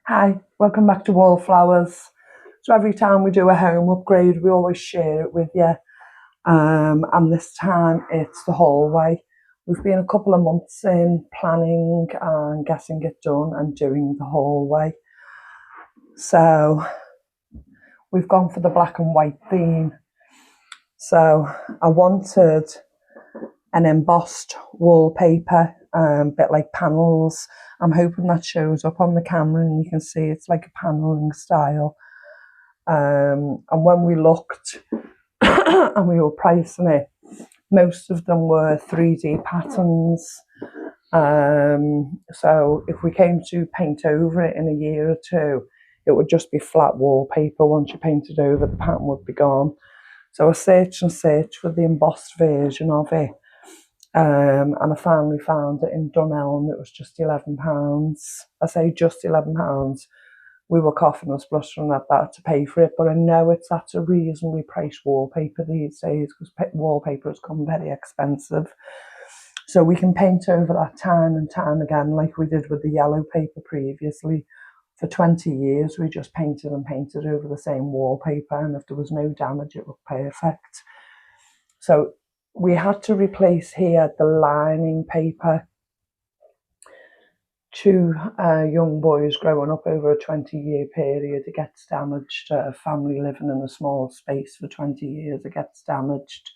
Hi, welcome back to Wallflowers. So every time we do a home upgrade, we always share it with you. And this time it's the hallway. We've been a couple of months in planning and getting it done and doing the hallway. So we've gone for the black and white theme. So I wanted an embossed wallpaper, bit like panels. I'm hoping that shows up on the camera and you can see it's like a paneling style. And when we looked and we were pricing it, most of them were 3D patterns. So if we came to paint over it in a year or two, it would just be flat wallpaper. Once you painted over, the pattern would be gone. So I searched and searched for the embossed version of it. And I finally found it in Dunelm. It was just £11. I say just £11. We were coughing and spluttering at that to pay for it, but I know that's a reasonably priced wallpaper these days because wallpaper has become very expensive. So we can paint over that time and time again, like we did with the yellow paper previously. For 20 years, we just painted and painted over the same wallpaper, and if there was no damage, it looked perfect. So we had to replace here the lining paper. Two young boys growing up over a 20-year period, it gets damaged. A family living in a small space for 20 years, it gets damaged.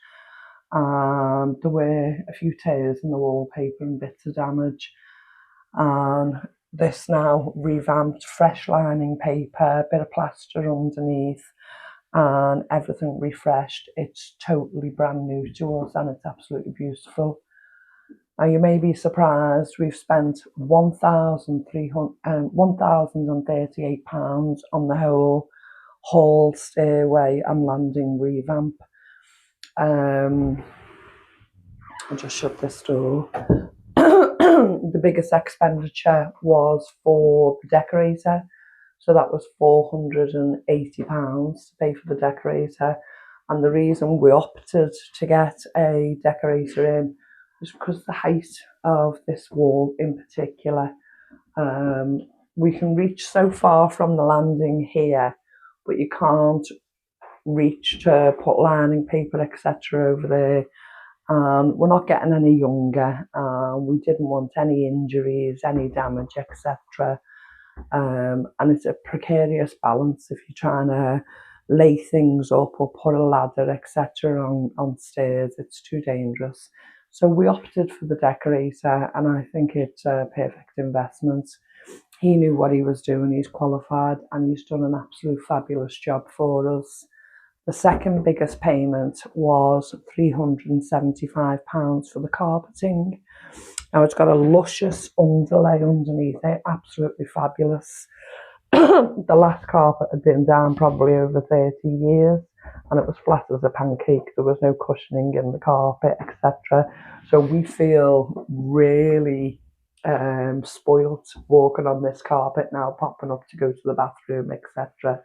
There were a few tears in the wallpaper and bits of damage. And this now revamped, fresh lining paper, bit of plaster underneath, and everything refreshed. It's totally brand new to us and it's absolutely beautiful. Now you may be surprised, we've spent £1,038 on the whole hall, stairway and landing revamp. I'll just shut this door. The biggest expenditure was for the decorator. So that was £480 to pay for the decorator. And the reason we opted to get a decorator in was because the height of this wall in particular, we can reach so far from the landing here, but you can't reach to put lining paper, etc. over there. We're not getting any younger. We didn't want any injuries, any damage, etc. And it's a precarious balance if you're trying to lay things up or put a ladder, etc. on stairs. It's too dangerous. So we opted for the decorator, and I think it's a perfect investment. He knew what he was doing, he's qualified, and he's done an absolute fabulous job for us. The second biggest payment was £375 for the carpeting. Now it's got a luscious underlay underneath it, absolutely fabulous. The last carpet had been down probably over 30 years and it was flat as a pancake. There was no cushioning in the carpet, etc. So we feel really spoilt walking on this carpet now, popping up to go to the bathroom, etc.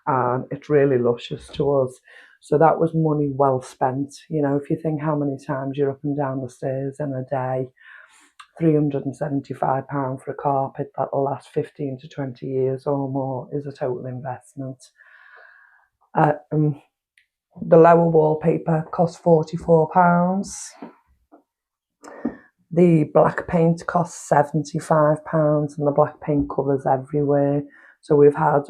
And it's really luscious to us. So that was money well spent. You know, if you think how many times you're up and down the stairs in a day, £375 for a carpet that'll last 15 to 20 years or more is a total investment. The lower wallpaper cost £44. The black paint costs £75 and the black paint covers everywhere. So we've had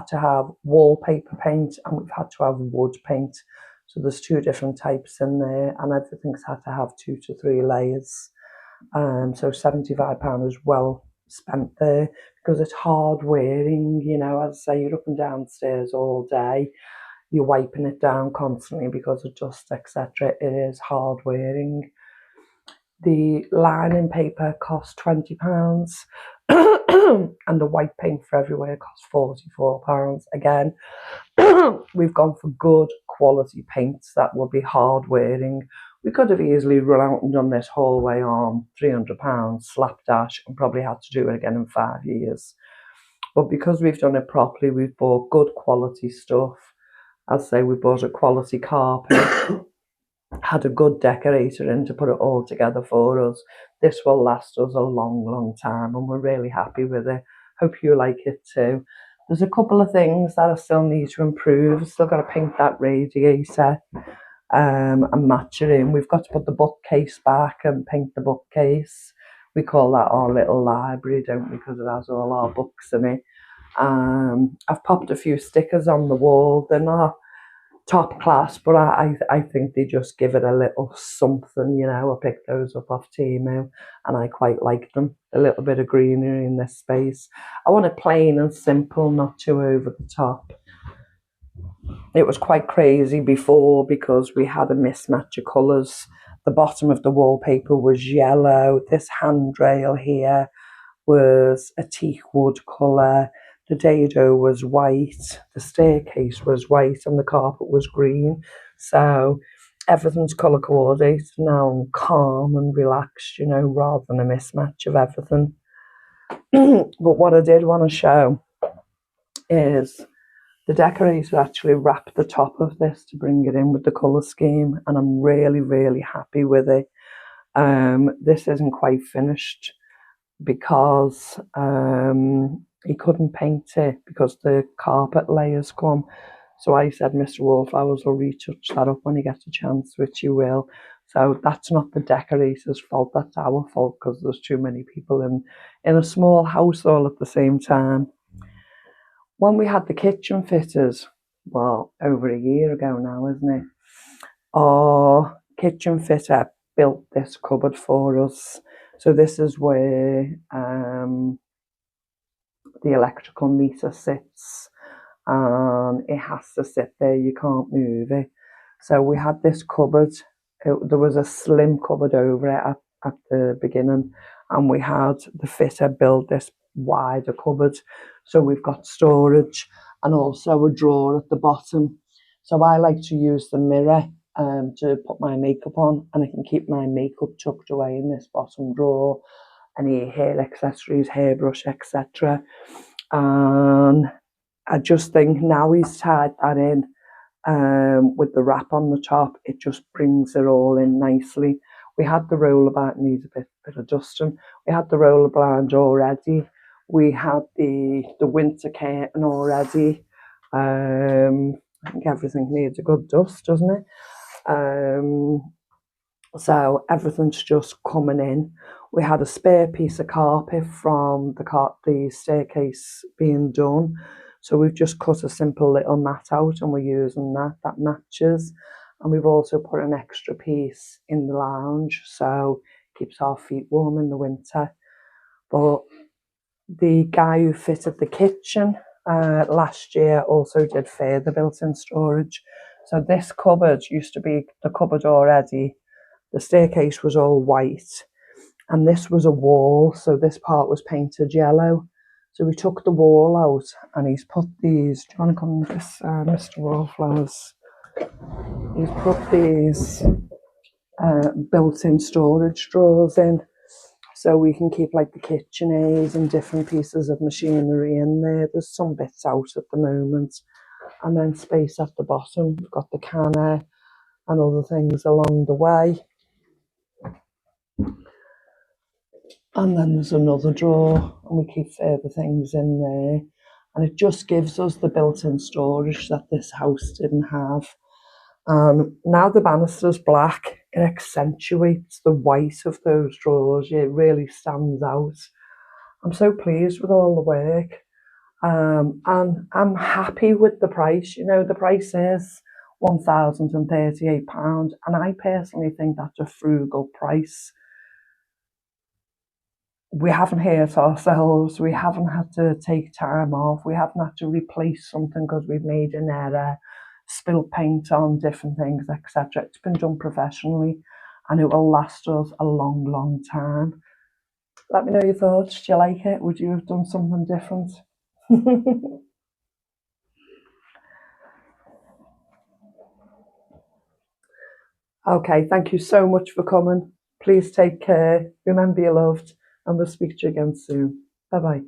to have wallpaper paint and we've had to have wood paint. So there's two different types in there and everything's had to have 2 to 3 layers. So £75 is well spent there because it's hard wearing, you know, as I say, you're up and downstairs all day, you're wiping it down constantly because of dust, etc. It is hard wearing. The lining paper costs £20 and the white paint for everywhere costs £44. Again, we've gone for good quality paints that will be hard wearing. We could have easily run out and done this hallway on £300 slapdash and probably had to do it again in 5 years. But because we've done it properly, we've bought good quality stuff. As I say, we bought a quality carpet, had a good decorator in to put it all together for us. This will last us a long, long time and we're really happy with it. Hope you like it too. There's a couple of things that I still need to improve. Still got to paint that radiator and match it in. We've got to put the bookcase back and paint the bookcase. We call that our little library, don't we, because it has all our books in it. I've popped a few stickers on the wall. They're not top class, but I think they just give it a little something, you know. I picked those up off Temu and I quite like them. A little bit of greenery in this space. I want it plain and simple, not too over the top. It was quite crazy before because we had a mismatch of colours. The bottom of the wallpaper was yellow. This handrail here was a teak wood colour. The dado was white. The staircase was white and the carpet was green. So everything's colour coordinated now. I'm calm and relaxed, you know, rather than a mismatch of everything. But what I did want to show is the decorator actually wrapped the top of this to bring it in with the colour scheme, and I'm really, really happy with it. This isn't quite finished because he couldn't paint it because the carpet layers come. So I said, Mr. Wallflowers will retouch that up when he gets a chance, which he will. So that's not the decorator's fault, that's our fault because there's too many people in a small house all at the same time. When we had the kitchen fitters, well, over a year ago now, isn't it? Our kitchen fitter built this cupboard for us. So this is where the electrical meter sits, and it has to sit there, you can't move it. So we had this cupboard. There was a slim cupboard over it at the beginning, and we had the fitter build this wider cupboard. So we've got storage and also a drawer at the bottom. So I like to use the mirror to put my makeup on, and I can keep my makeup tucked away in this bottom drawer, any hair accessories, hairbrush, etc. And I just think now he's tied that in with the wrap on the top, it just brings it all in nicely. We had the roller blind, needs a bit of dusting. We had the roller blind already. We had the winter curtain already. I think everything needs a good dust, doesn't it? So everything's just coming in. We had a spare piece of carpet from the staircase being done. So we've just cut a simple little mat out and we're using that matches. And we've also put an extra piece in the lounge, so it keeps our feet warm in the winter. But the guy who fitted the kitchen last year also did further built-in storage. So this cupboard used to be the cupboard already. The staircase was all white and this was a wall, so this part was painted yellow. So we took the wall out and he's put these, do you want to come to this, Mr. Wallflowers? He's put these built-in storage drawers in, so we can keep like the KitchenAids and different pieces of machinery in there. There's some bits out at the moment, and then space at the bottom. We've got the canner and other things along the way. And then there's another drawer and we keep further things in there. And it just gives us the built-in storage that this house didn't have. Now the banister's black, it accentuates the white of those drawers. It really stands out. I'm so pleased with all the work. And I'm happy with the price. You know, the price is £1,038, and I personally think that's a frugal price. We haven't hurt ourselves, we haven't had to take time off, we haven't had to replace something because we've made an error, spill paint on different things, etc. It's been done professionally and it will last us a long, long time. Let me know your thoughts. Do you like it? Would you have done something different? Okay, thank you so much for coming. Please take care. Remember you're loved, and we'll speak to you again soon. Bye bye.